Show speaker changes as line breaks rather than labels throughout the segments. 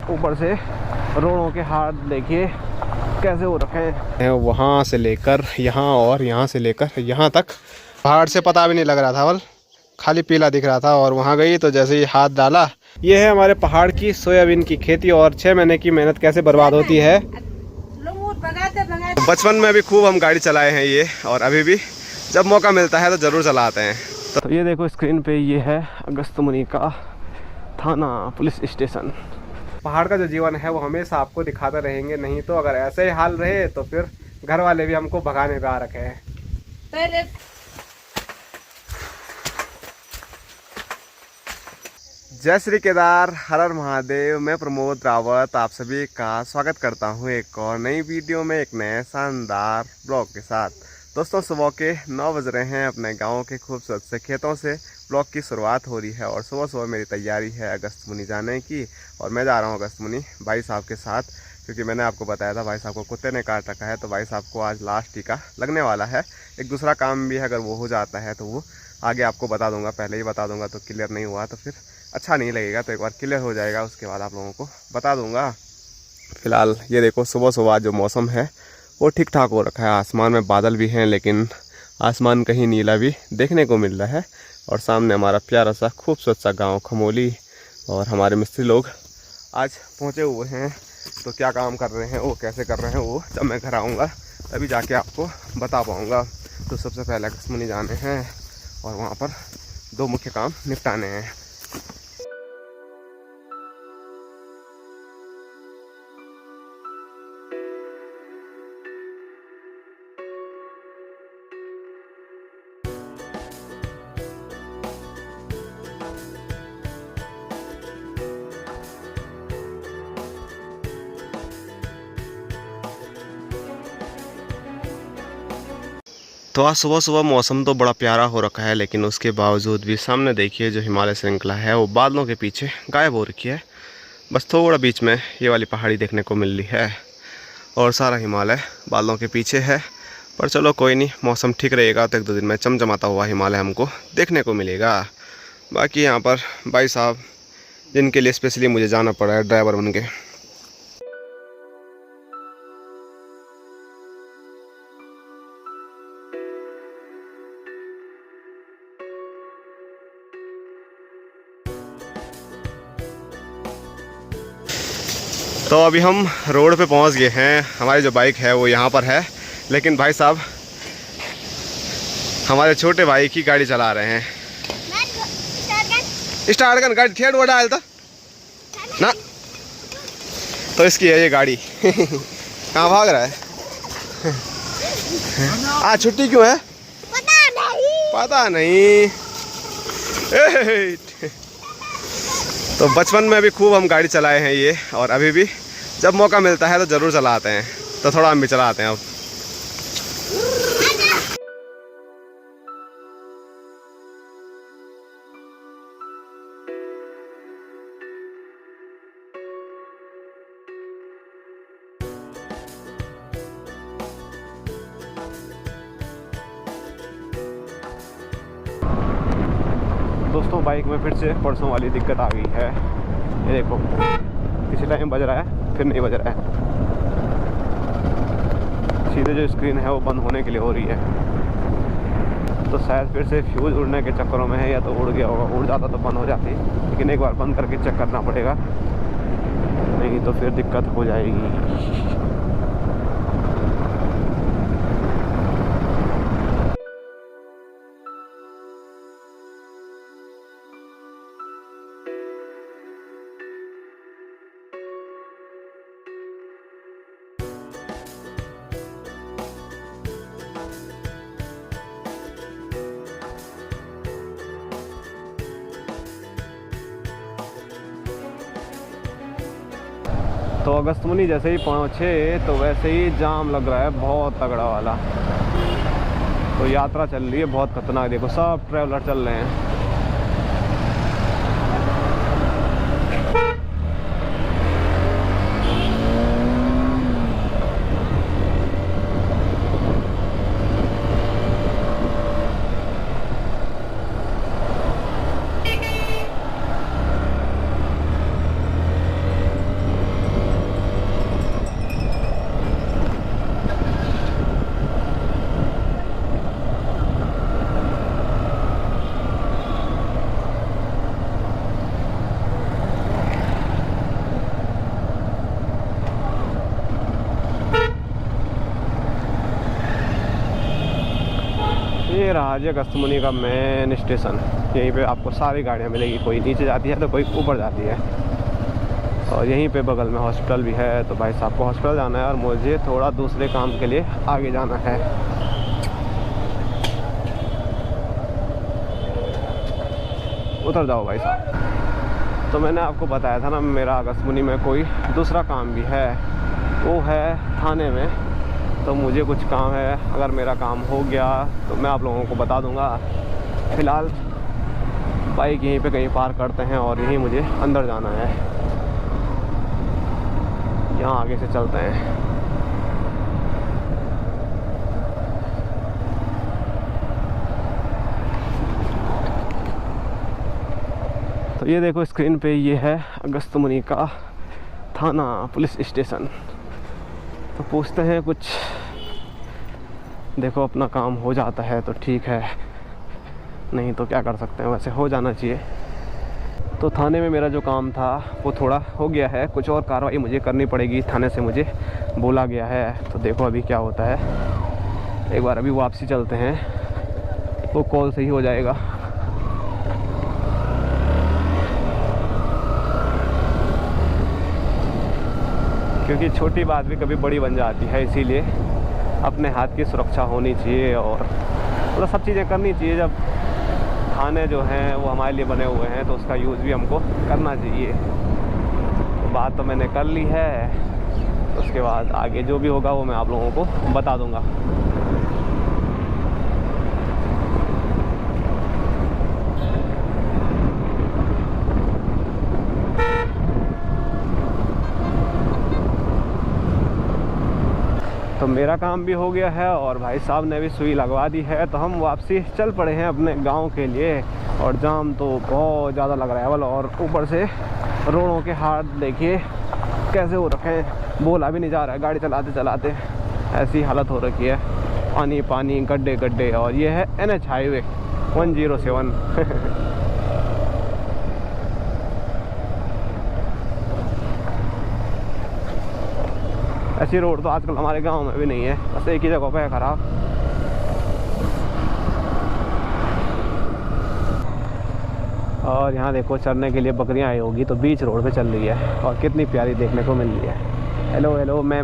ऊपर से रोडों के हाथ देखिए कैसे हो रखे हैं, वहाँ से लेकर यहाँ और यहाँ से लेकर यहाँ तक। पहाड़ से पता भी नहीं लग रहा था, बल खाली पीला दिख रहा था। और वहाँ गई तो जैसे ही हाथ डाला, ये है हमारे पहाड़ की सोयाबीन की खेती। और 6 महीने की मेहनत कैसे बर्बाद होती है। बचपन में भी खूब हम गाड़ी चलाए हैं ये, और अभी भी जब मौका मिलता है तो ज़रूर चलाते हैं। तो ये देखो स्क्रीन पे, ये है अगस्त्यमुनि का थाना पुलिस स्टेशन। पहाड़ का जो जीवन है वो हमेशा आपको दिखाते रहेंगे, नहीं तो अगर ऐसे ही हाल रहे तो फिर घर वाले भी हमको भगाने पे आ रखे हैं। जय श्री केदार, हर हर महादेव। मैं प्रमोद रावत आप सभी का स्वागत करता हूं एक और नई वीडियो में, एक नए शानदार ब्लॉग के साथ। दोस्तों सुबह के 9 बज रहे हैं। अपने गांव के खूबसूरत से खेतों से ब्लॉग की शुरुआत हो रही है और सुबह सुबह मेरी तैयारी है अगस्त्यमुनि जाने की। और मैं जा रहा हूं अगस्त्यमुनि भाई साहब के साथ, क्योंकि मैंने आपको बताया था भाई साहब को कुत्ते ने काट रखा है। तो भाई साहब को आज लास्ट टीका लगने वाला है। एक दूसरा काम भी है, अगर वो हो जाता है तो वो आगे आपको बता दूंगा। पहले ही बता दूंगा तो क्लियर नहीं हुआ तो फिर अच्छा नहीं लगेगा। तो एक बार क्लियर हो जाएगा उसके बाद आप लोगों को बता दूंगा। फिलहाल ये देखो सुबह सुबह जो मौसम है वो ठीक ठाक हो रखा है। आसमान में बादल भी हैं, लेकिन आसमान कहीं नीला भी देखने को मिल रहा है। और सामने हमारा प्यारा सा खूबसूरत सा गांव खमोली। और हमारे मिस्त्री लोग आज पहुंचे हुए हैं। तो क्या काम कर रहे हैं, वो कैसे कर रहे हैं, वो जब मैं घर आऊँगा तभी जाके आपको बता पाऊँगा। तो सबसे पहले अगस्त्यमुनि जाने हैं और वहाँ पर 2 मुख्य काम निपटाने हैं। तो आज सुबह सुबह मौसम तो बड़ा प्यारा हो रखा है, लेकिन उसके बावजूद भी सामने देखिए जो हिमालय श्रृंखला है वो बादलों के पीछे गायब हो रखी है। बस थोड़ा बीच में ये वाली पहाड़ी देखने को मिल रही है और सारा हिमालय बादलों के पीछे है। पर चलो कोई नहीं, मौसम ठीक रहेगा तो 1-2 दिन में चमचमाता हुआ हिमालय हमको देखने को मिलेगा। बाकी यहाँ पर भाई साहब जिनके लिए स्पेशली मुझे जाना पड़ा है ड्राइवर बन के। तो अभी हम रोड पे पहुंच गए हैं। हमारी जो बाइक है वो यहाँ पर है, लेकिन भाई साहब हमारे छोटे भाई की गाड़ी चला रहे हैं। स्टार्ट कर गाड़ी, ठेठ वोड़ा आया था ना। तो इसकी है ये गाड़ी। कहाँ भाग रहा है? आज छुट्टी क्यों है? पता नहीं। तो बचपन में भी खूब हम गाड़ी चलाए हैं ये, और अभी भी जब मौका मिलता है तो ज़रूर चलाते हैं। तो थोड़ा हम भी चलाते हैं अब। दोस्तों बाइक में फिर से परसों वाली दिक्कत आ गई है। ये देखो किसी टाइम बज रहा है फिर नहीं बज रहा है। सीधे जो स्क्रीन है वो बंद होने के लिए हो रही है। तो शायद फिर से फ्यूज उड़ने के चक्करों में है, या तो उड़ गया होगा। उड़ जाता तो बंद हो जाती, लेकिन एक बार बंद करके चेक करना पड़ेगा, नहीं तो फिर दिक्कत हो जाएगी। तो अगस्त्यमुनि जैसे ही पहुँचे तो वैसे ही जाम लग रहा है बहुत तगड़ा वाला। तो यात्रा चल रही है बहुत खतरनाक। देखो सब ट्रैवलर चल रहे हैं। ये रहा जी अगस्त्यमुनि का मेन स्टेशन। यहीं पे आपको सारी गाड़ियाँ मिलेगी, कोई नीचे जाती है तो कोई ऊपर जाती है। और यहीं पे बगल में हॉस्पिटल भी है। तो भाई साहब को हॉस्पिटल जाना है और मुझे थोड़ा दूसरे काम के लिए आगे जाना है। उतर जाओ भाई साहब। तो मैंने आपको बताया था ना, मेरा अगस्त्यमुनि में कोई दूसरा काम भी है, वो है थाने में। तो मुझे कुछ काम है, अगर मेरा काम हो गया तो मैं आप लोगों को बता दूंगा। फ़िलहाल बाइक यहीं पे कहीं पार्क करते हैं और यहीं मुझे अंदर जाना है। यहाँ आगे से चलते हैं। तो ये देखो स्क्रीन पे, ये है अगस्त्यमुनि का थाना पुलिस स्टेशन। तो पूछते हैं कुछ, देखो अपना काम हो जाता है तो ठीक है, नहीं तो क्या कर सकते हैं, वैसे हो जाना चाहिए। तो थाने में मेरा जो काम था वो थोड़ा हो गया है, कुछ और कार्रवाई मुझे करनी पड़ेगी, थाने से मुझे बोला गया है। तो देखो अभी क्या होता है। एक बार अभी वापसी चलते हैं, वो कॉल से ही हो जाएगा। क्योंकि छोटी बात भी कभी बड़ी बन जाती है, इसीलिए अपने हाथ की सुरक्षा होनी चाहिए और मतलब सब चीज़ें करनी चाहिए। जब थाने जो हैं वो हमारे लिए बने हुए हैं तो उसका यूज़ भी हमको करना चाहिए। तो बात तो मैंने कर ली है, उसके बाद आगे जो भी होगा वो मैं आप लोगों को बता दूंगा। तो मेरा काम भी हो गया है और भाई साहब ने भी सुई लगवा दी है। तो हम वापसी चल पड़े हैं अपने गांव के लिए। और जाम तो बहुत ज़्यादा लग रहा है और ऊपर से रोडों के हाथ देखिए कैसे हो रखे हैं, बोला भी नहीं जा रहा है गाड़ी चलाते चलाते, ऐसी हालत हो रखी है। पानी पानी, गड्ढे गड्ढे। और ये है NH हाईवे 107। ऐसी रोड तो आजकल हमारे गांव में भी नहीं है, बस एक ही जगह पे है खराब। और यहाँ देखो चरने के लिए बकरियां आई होगी, तो बीच रोड पे चल रही है और कितनी प्यारी देखने को मिल रही है। हेलो हेलो मैं।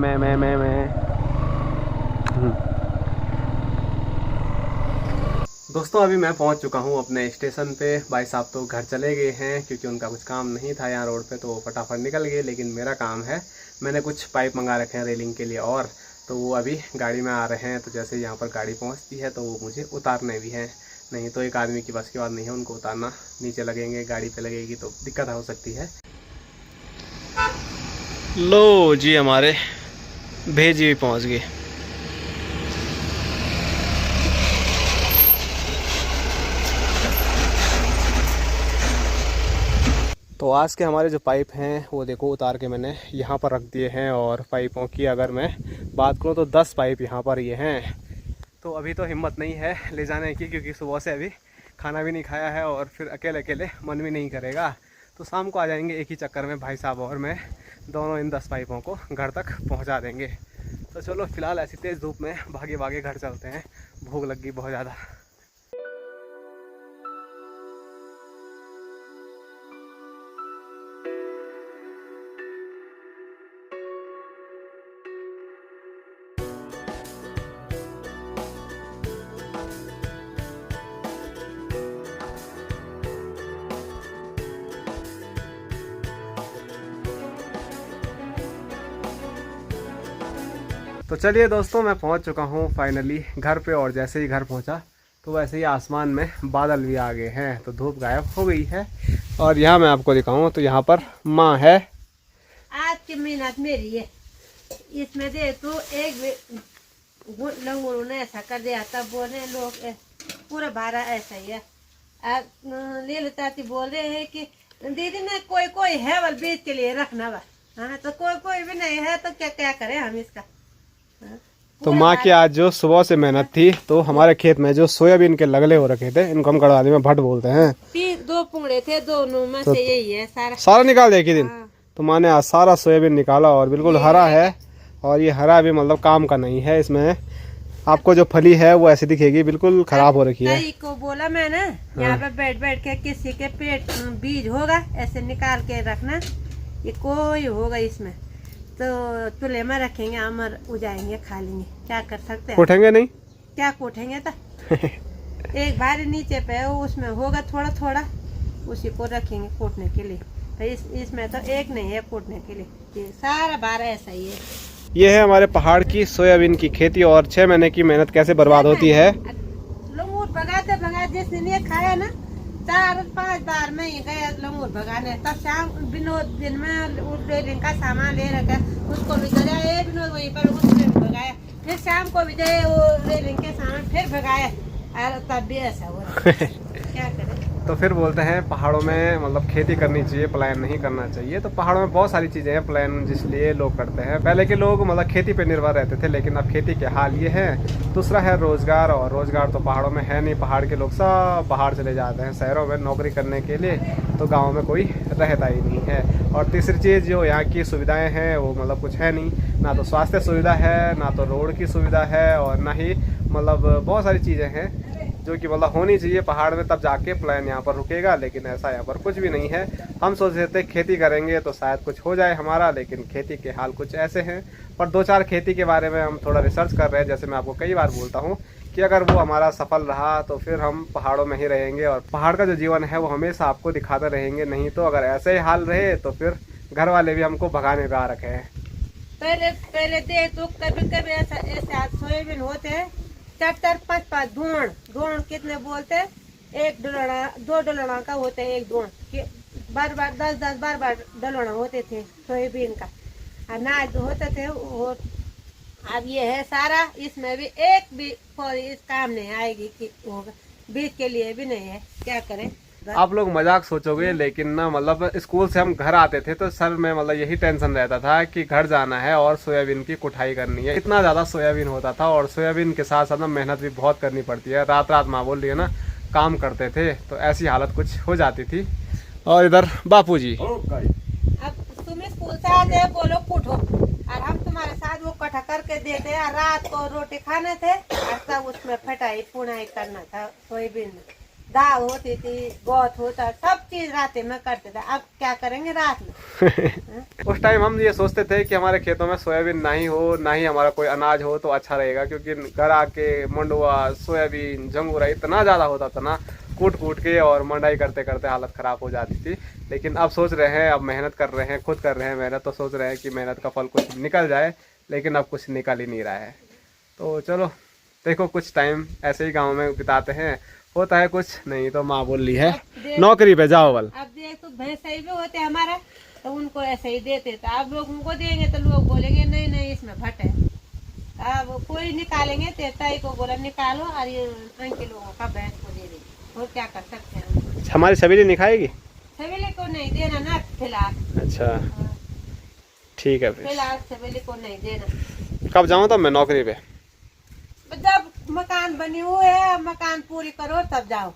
दोस्तों अभी मैं पहुंच चुका हूं अपने स्टेशन पे। भाई साहब तो घर चले गए हैं क्योंकि उनका कुछ काम नहीं था यहाँ रोड पे, तो वो फटाफट निकल गए। लेकिन मेरा काम है, मैंने कुछ पाइप मंगा रखे हैं रेलिंग के लिए, और तो वो अभी गाड़ी में आ रहे हैं। तो जैसे यहाँ पर गाड़ी पहुँचती है तो वो मुझे उतारने भी हैं, नहीं तो एक आदमी की बस की बात नहीं है उनको उतारना। नीचे लगेंगे, गाड़ी पे लगेगी तो दिक्कत हो सकती है। लो जी, हमारे भेजी भी पहुँच गए। तो आज के हमारे जो पाइप हैं वो देखो उतार के मैंने यहाँ पर रख दिए हैं। और पाइपों की अगर मैं बात करूँ तो 10 पाइप यहाँ पर ये हैं। तो अभी तो हिम्मत नहीं है ले जाने की, क्योंकि सुबह से अभी खाना भी नहीं खाया है और फिर अकेले अकेले मन भी नहीं करेगा। तो शाम को आ जाएंगे एक ही चक्कर में, भाई साहब और मैं दोनों इन 10 पाइपों को घर तक पहुँचा देंगे। तो चलो फिलहाल ऐसी तेज़ धूप में भागे भागे घर चलते हैं, भूख लग गई बहुत ज़्यादा। तो चलिए दोस्तों, मैं पहुंच चुका हूं फाइनली घर पे। और जैसे ही घर पहुंचा तो वैसे ही आसमान में बादल भी आ गए हैं, तो धूप गायब हो गई है। और यहाँ मैं आपको दिखाऊं तो यहाँ पर माँ है।
आज की मेहनत मेरी है, इसमें दे तो एक लोगों ने ऐसा कर दिया, तब बोले लोग पूरा भाड़ा ऐसा ही है। ले लेता बोल रहे हैं कि दीदी ने कोई कोई है बल बीज के लिए रखना बा। हाँ, तो कोई भी नहीं है तो क्या क्या करें हम इसका।
तो माँ की आज जो सुबह से मेहनत थी, तो हमारे खेत में जो सोयाबीन के लगले हो रखे थे, इनको हम गढ़वाली में भट बोलते हैं।
2 पुंगड़े थे, दोनों में से यही है
सारा निकाल दे एक ही दिन। तो माँ ने आज सारा सोयाबीन निकाला और बिल्कुल हरा है। और ये हरा भी मतलब काम का नहीं है, इसमें आपको जो फली है वो ऐसी दिखेगी, बिल्कुल खराब हो रखी है।
कई को बोला मैंने यहाँ पे बैठ बैठ के किसी के पेट बीज होगा ऐसे निकाल के रखना, ये कोई होगा इसमें तो चूल्हे में रखेंगे, अमर उजाएंगे, खा लेंगे, क्या कर सकते हैं।
कोटेंगे नहीं,
क्या कोटेंगे तो एक भारी नीचे पे उसमें होगा थोड़ा थोड़ा, उसी को रखेंगे कोटने के लिए। तो इसमें तो एक नहीं है कोटने के लिए, ये सारा बारह ऐसा ही है।
ये है हमारे पहाड़ की सोयाबीन की खेती और 6 महीने की मेहनत कैसे बर्बाद होती है।
लंगूर भगाते भगाते जिस दिन ये खाया ना 4-5 बार में ही गया लंगूर भगाने, तब शाम विनोद दिन में रेलिंग का सामान ले रखा, उसको भी गया विनोद वहीं पर, उसने भी भगाया, फिर शाम को भी गए वो रेलिंग के सामान फिर भगाया, और तब भी ऐसा हुआ। क्या करें।
तो फिर बोलते हैं पहाड़ों में मतलब खेती करनी चाहिए, प्लान नहीं करना चाहिए। तो पहाड़ों में बहुत सारी चीज़ें हैं प्लान जिसलिए लोग करते हैं। पहले के लोग मतलब खेती पे निर्भर रहते थे, लेकिन अब खेती के हाल ये है। दूसरा है रोज़गार, और रोज़गार तो पहाड़ों में है नहीं, पहाड़ के लोग सब बाहर चले जाते हैं शहरों में नौकरी करने के लिए, तो गाँव में कोई रहता ही नहीं है। और तीसरी चीज़ जो यहाँ की सुविधाएँ हैं वो मतलब कुछ है नहीं, ना तो स्वास्थ्य सुविधा है, ना तो रोड की सुविधा है, और ना ही मतलब बहुत सारी चीज़ें हैं जो कि मतलब होनी चाहिए पहाड़ में, तब जाके प्लान यहाँ पर रुकेगा। लेकिन ऐसा यहाँ पर कुछ भी नहीं है। हम सोच रहे थे खेती करेंगे तो शायद कुछ हो जाए हमारा, लेकिन खेती के हाल कुछ ऐसे हैं। पर 2-4 खेती के बारे में हम थोड़ा रिसर्च कर रहे हैं। जैसे मैं आपको कई बार बोलता हूँ कि अगर वो हमारा सफल रहा तो फिर हम पहाड़ों में ही रहेंगे, और पहाड़ का जो जीवन है वो हमेशा आपको दिखाते रहेंगे। नहीं तो अगर ऐसे ही हाल रहे तो फिर घर वाले भी हमको भगाने पे आ रखे हैं।
पहले देख तो कभी कभी ऐसे सोयाबीन होते हैं 4-5 ढूंढ कितने बोलते हैं, 1 डलना 2 डलना का होता है एक ढूंढ, बार 10-12 डलना होते थे सोयाबीन का अनाज होते थे वो। अब ये है सारा, इसमें भी एक भी कोई इस काम नहीं आएगी कि होगा, बीज के लिए भी नहीं है, क्या करें।
आप लोग मजाक सोचोगे, लेकिन ना मतलब स्कूल से हम घर आते थे तो सर में मतलब यही टेंशन रहता था कि घर जाना है और सोयाबीन की कुटाई करनी है। इतना ज़्यादा सोयाबीन होता था, और सोयाबीन के साथ साथ ना मेहनत भी बहुत करनी पड़ती है। रात रात माँ बोल रही है ना काम करते थे, तो ऐसी हालत कुछ हो जाती थी। और इधर बापूजी
अब तुम स्कूल से आते हैं बोलो कुटो, और हम तुम्हारे साथ वो कटा करके देते हैं, रात को रोटी खाने थे, और तब उसमें फटाई पुनाई करना था। सोयाबीन में दाल होती थी, गोत होता, सब चीज रात में करते थे। अब क्या करेंगे रात में।
उस टाइम हम ये सोचते थे कि हमारे खेतों में सोयाबीन ना ही हो, ना ही हमारा कोई अनाज हो तो अच्छा रहेगा, क्योंकि घर आके मंडुआ सोयाबीन झंगूरा इतना ज़्यादा होता था ना, कूट कूट के और मंडाई करते करते हालत ख़राब हो जाती थी। लेकिन अब सोच रहे हैं, अब मेहनत कर रहे हैं, खुद कर रहे हैं मेहनत, तो सोच रहे हैं कि मेहनत का फल कुछ निकल जाए, लेकिन अब कुछ निकल ही नहीं रहा है। तो चलो देखो कुछ टाइम ऐसे ही गाँव में बिताते हैं, होता है कुछ नहीं तो माँ बोल ली है नौकरी पे जाओ बल।
अब देख तो भैंस भी होते हमारे, तो उनको ऐसे ही देते, तो अब लोग उनको देंगे तो लोग बोलेंगे नहीं नहीं इसमें भट है। अब कोई निकालेंगे तो ताई को बोला निकालो, और ये अंके लोगों का भैंस को दे देंगे, और क्या कर सकते हैं।
हमारी सवेली नहीं खाएगी,
सवेली को नहीं देना ना फिलहाल।
अच्छा ठीक है,
फिलहाल सवेली को नहीं देना।
कब जाऊँ तब मैं नौकरी पे?
जब मकान बनी हुई है, मकान पूरी करो तब जाओ।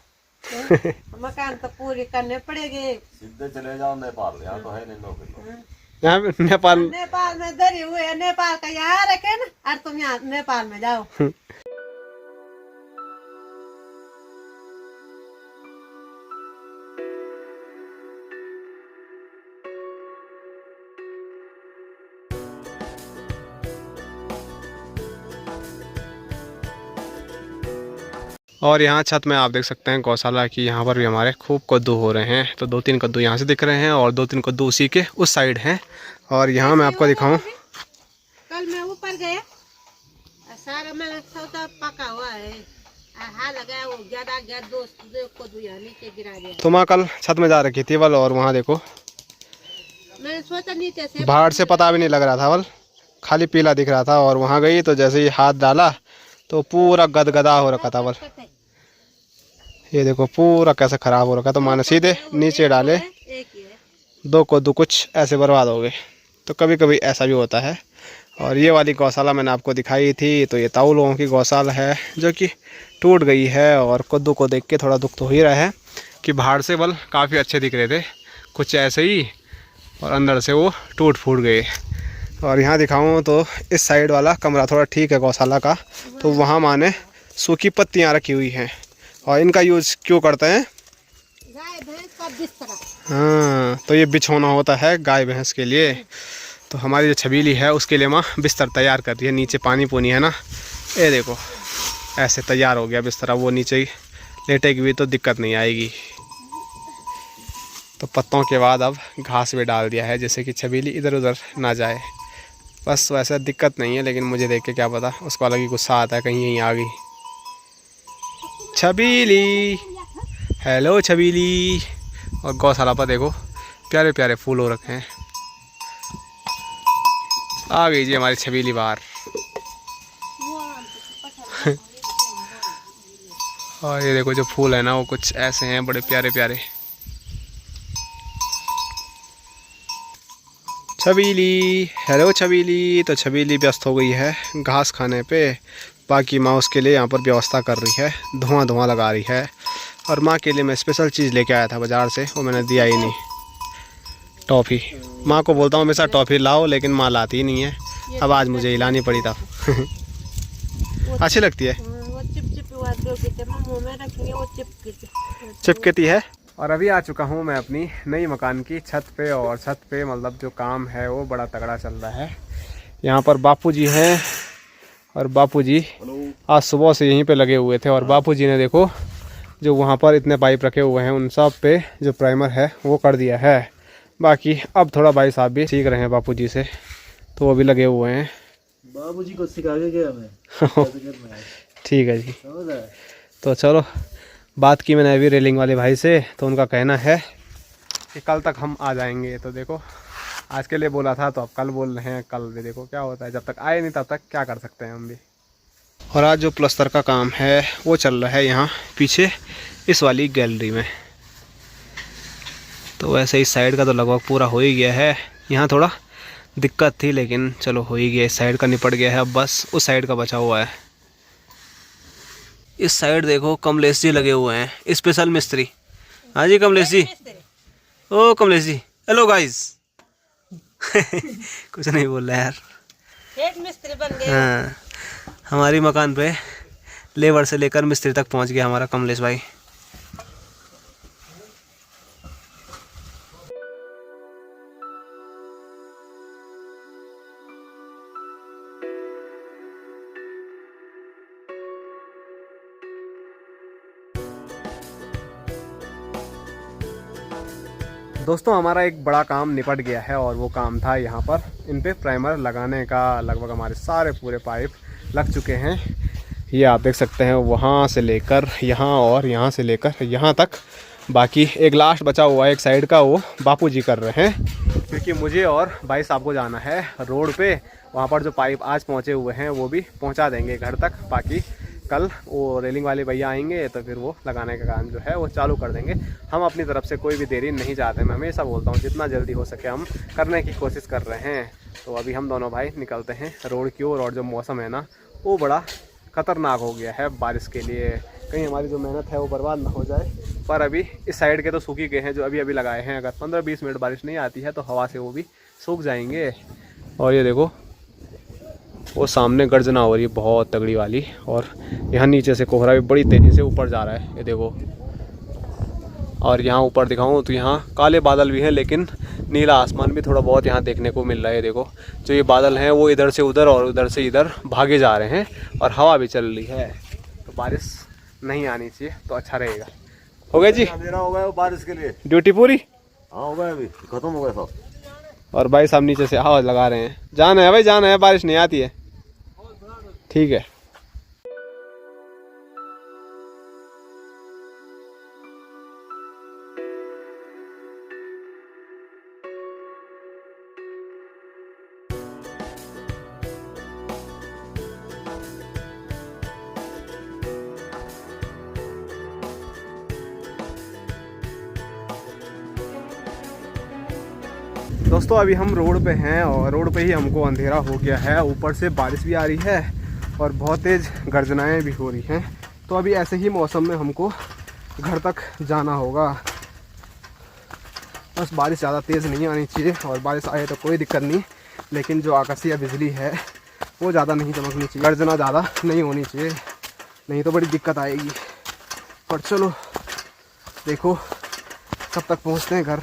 मकान तो पूरी करने पड़ेगी।
सीधे चले जाओ नेपाल, यहाँ तो है नहीं नौकरी।
यहाँ पे नेपाल
में धरी हुई है, नेपाल का यहाँ रखे ना, और तुम यहाँ नेपाल में जाओ।
और यहाँ छत में आप देख सकते हैं गौशाला की, यहाँ पर भी हमारे खूब कद्दू हो रहे हैं। तो 2-3 कद्दू यहाँ से दिख रहे हैं, और 2-3 कद्दू उसी के उस साइड हैं। और यहाँ मैं आपको दिखाऊं,
कल मैं ऊपर गया, सारा मैंने सौदा पका हुआ है, लगा वो ज्यादा दोस्त कद्दू यहाँ नीचे गिरा दिया।
तो माँ कल छत में जा रखी थी बल, और वहाँ देखो
मैंने सोचा नीचे से
बाहर से पता भी नहीं लग रहा था बल, खाली पीला दिख रहा था। और वहाँ गई तो जैसे ही हाथ डाला तो पूरा गदगदा हो रखा था बल, ये देखो पूरा कैसे खराब हो रखा। तो मैंने सीधे नीचे डाले, 2 कद्दू कुछ ऐसे बर्बाद हो गए। तो कभी कभी ऐसा भी होता है। और ये वाली गौशाला मैंने आपको दिखाई थी, तो ये ताऊ लोगों की गौशाला है जो कि टूट गई है। और कद्दू को देख के थोड़ा दुख तो ही रहा है कि बाहर से बल काफ़ी अच्छे दिख रहे थे कुछ ऐसे ही, और अंदर से वो टूट फूट गए। और यहाँ दिखाऊँ तो इस साइड वाला कमरा थोड़ा ठीक है गौशाला का, तो वहाँ माँ ने सूखी पत्तियाँ रखी हुई हैं। और इनका यूज़ क्यों करते हैं?
गाय भैंस का बिस्तर।
हाँ, तो ये बिछौना होता है गाय भैंस के लिए। तो हमारी जो छबीली है उसके लिए माँ बिस्तर तैयार कर रही है। नीचे पानी पूनी है ना, ये देखो ऐसे तैयार हो गया बिस्तर। अब वो नीचे ही लेटेगी भी तो दिक्कत नहीं आएगी। तो पत्तों के बाद अब घास भी डाल दिया है, जैसे कि छबीली इधर उधर ना जाए। बस वैसे दिक्कत नहीं है, लेकिन मुझे देख के क्या पता उसको अलग ही गुस्सा आता है कहीं यहीं आ गई। छबीली, हेलो छबीली। और गौशाला पर देखो प्यारे प्यारे फूल हो रखे हैं। आ गई जी हमारी छबीली बाहर। और ये देखो जो फूल है ना वो कुछ ऐसे हैं, बड़े प्यारे प्यारे। छबीली, हेलो छबीली। तो छबीली व्यस्त हो गई है घास खाने पे। बाकी माँ उसके लिए यहाँ पर व्यवस्था कर रही है, धुआं धुआं लगा रही है। और माँ के लिए मैं स्पेशल चीज़ लेके आया था बाज़ार से, वो मैंने दिया ही नहीं, टॉफ़ी। माँ को बोलता हूँ हमेशा टॉफ़ी लाओ, लेकिन माँ लाती ही नहीं है। अब आज मुझे ही लानी पड़ी था। अच्छी लगती है,
वो चिपचिपी वाली जो कि जब मुंह में रखेंगे वो
चिपकती है। और अभी आ चुका हूँ मैं अपनी नई मकान की छत पे। और छत पे मतलब जो काम है वो बड़ा तगड़ा चल रहा है। यहाँ पर बापूजी हैं, और बापूजी आज सुबह से यहीं पे लगे हुए थे। और बापूजी ने देखो जो वहाँ पर इतने पाइप रखे हुए हैं उन सब पे जो प्राइमर है वो कर दिया है। बाकी अब थोड़ा भाई साहब भी सीख रहे हैं बापूजी से, तो वो भी लगे हुए हैं।
बाबूजी को सिखा के गया मैं।
ठीक है जी। तो चलो, बात की मैंने अभी रेलिंग वाले भाई से, तो उनका कहना है कि कल तक हम आ जाएंगे। तो देखो आज के लिए बोला था तो अब कल बोल रहे हैं, कल भी देखो क्या होता है। जब तक आए नहीं तब तक क्या कर सकते हैं हम भी। और आज जो प्लस्तर का काम है वो चल रहा है यहाँ पीछे इस वाली गैलरी में। तो वैसे इस साइड का तो लगभग पूरा हो ही गया है। यहाँ थोड़ा दिक्कत थी लेकिन चलो हो ही गया। इस साइड का निपट गया है, अब बस उस साइड का बचा हुआ है। इस साइड देखो कमलेश जी लगे हुए हैं, स्पेशल मिस्त्री। हाँ जी कमलेश जी। ओ कमलेश जी, हेलो गाइस। कुछ नहीं बोल रहा यार।
हेड मिस्त्री बन गए।
हाँ, हमारी मकान पे लेबर से लेकर मिस्त्री तक पहुंच गया हमारा कमलेश भाई। दोस्तों हमारा एक बड़ा काम निपट गया है, और वो काम था यहाँ पर इन पे प्राइमर लगाने का। लगभग हमारे सारे पूरे पाइप लग चुके हैं। ये आप देख सकते हैं, वहाँ से लेकर यहाँ और यहाँ से लेकर यहाँ तक। बाकी एक लास्ट बचा हुआ है एक साइड का, वो बापूजी कर रहे हैं, क्योंकि मुझे और भाई साहब को जाना है रोड पे। वहाँ पर जो पाइप आज पहुँचे हुए हैं वो भी पहुँचा देंगे घर तक। बाकी कल वो रेलिंग वाले भैया आएंगे तो फिर वो लगाने का काम जो है वो चालू कर देंगे। हम अपनी तरफ से कोई भी देरी नहीं चाहते। मैं हमेशा बोलता हूँ जितना जल्दी हो सके हम करने की कोशिश कर रहे हैं। तो अभी हम दोनों भाई निकलते हैं रोड की ओर। और जो मौसम है ना वो बड़ा ख़तरनाक हो गया है बारिश के लिए, कहीं हमारी जो मेहनत है वो बर्बाद ना हो जाए। पर अभी इस साइड के तो सूख ही गए हैं जो अभी अभी लगाए हैं। अगर 15-20 मिनट बारिश नहीं आती है तो हवा से वो भी सूख जाएंगे। और ये देखो वो सामने गर्जना हो रही है बहुत तगड़ी वाली। और यहाँ नीचे से कोहरा भी बड़ी तेज़ी से ऊपर जा रहा है, ये देखो। और यहाँ ऊपर दिखाऊँ तो यहाँ काले बादल भी हैं, लेकिन नीला आसमान भी थोड़ा बहुत यहाँ देखने को मिल रहा है। देखो जो ये बादल हैं वो इधर से उधर और उधर से इधर भागे जा रहे हैं, और हवा भी चल रही है। तो बारिश नहीं आनी चाहिए तो अच्छा रहेगा। हो गया जी,
अंधेरा हो गया बारिश के लिए।
ड्यूटी पूरी?
हाँ हो गया, अभी खत्म हो गया सब।
और भाई साहब नीचे से आवाज़ लगा रहे हैं, जाना है भाई जाना है, बारिश नहीं आती है। ठीक है। दोस्तों अभी हम रोड पे हैं, और रोड पे ही हमको अंधेरा हो गया है। ऊपर से बारिश भी आ रही है और बहुत तेज़ गर्जनाएँ भी हो रही हैं। तो अभी ऐसे ही मौसम में हमको घर तक जाना होगा। बस बारिश ज़्यादा तेज़ नहीं आनी चाहिए, और बारिश आए तो कोई दिक्कत नहीं, लेकिन जो आकाशीय बिजली है वो ज़्यादा नहीं चमकनी चाहिए, गर्जना ज़्यादा नहीं होनी चाहिए, नहीं तो बड़ी दिक्कत आएगी। पर चलो देखो कब तक पहुंचते हैं घर।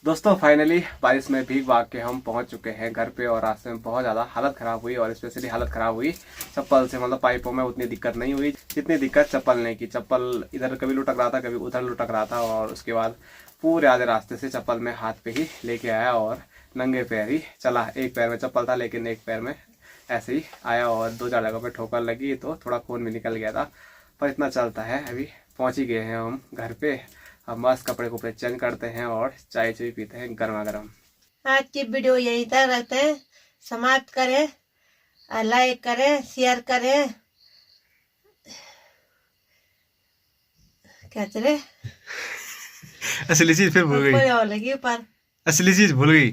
दोस्तों फाइनली बारिश में भीग भाग के हम पहुंच चुके हैं घर पे, और रास्ते में बहुत ज़्यादा हालत ख़राब हुई, और स्पेशली हालत ख़राब हुई चप्पल से। मतलब पाइपों में उतनी दिक्कत नहीं हुई जितनी दिक्कत चप्पल ने की। चप्पल इधर कभी लुटक रहा था, कभी उधर लुटक रहा था, और उसके बाद पूरे आधे रास्ते से चप्पल में हाथ पे ही लेके आया और नंगे पैर ही चला। एक पैर में चप्पल था लेकिन एक पैर में ऐसे ही आया, और 2-4 जगह पे ठोकर लगी तो थोड़ा खून भी निकल गया था, पर इतना चलता है। अभी पहुँच ही गए हैं हम घर पे। अब मस्त कपड़े कुपड़े चेंज करते हैं और चाय चुई पीते हैं गर्मा गर्म।
आज की वीडियो यहीं तक रखते हैं, समाप्त करें, लाइक करें, शेयर करें, क्या चले
असली चीज फिर भूल
ऊपर और लगी ऊपर,
असली चीज भूल गई,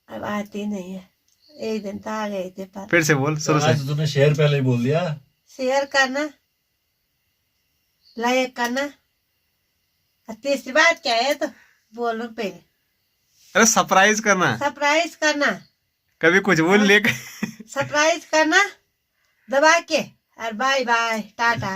अब आती नहीं है। एक दिन तो आ गए थे, पर
फिर से बोल शुरू से।
आज तो तूने शेर पहले ही बोल दिया।
शेयर करना, लाइक करना, और तीसरी बात क्या है तो बोलो पहले,
अरे सरप्राइज करना,
सरप्राइज करना,
कभी कुछ बोल ले।
सरप्राइज करना दबा के, और बाय बाय टाटा।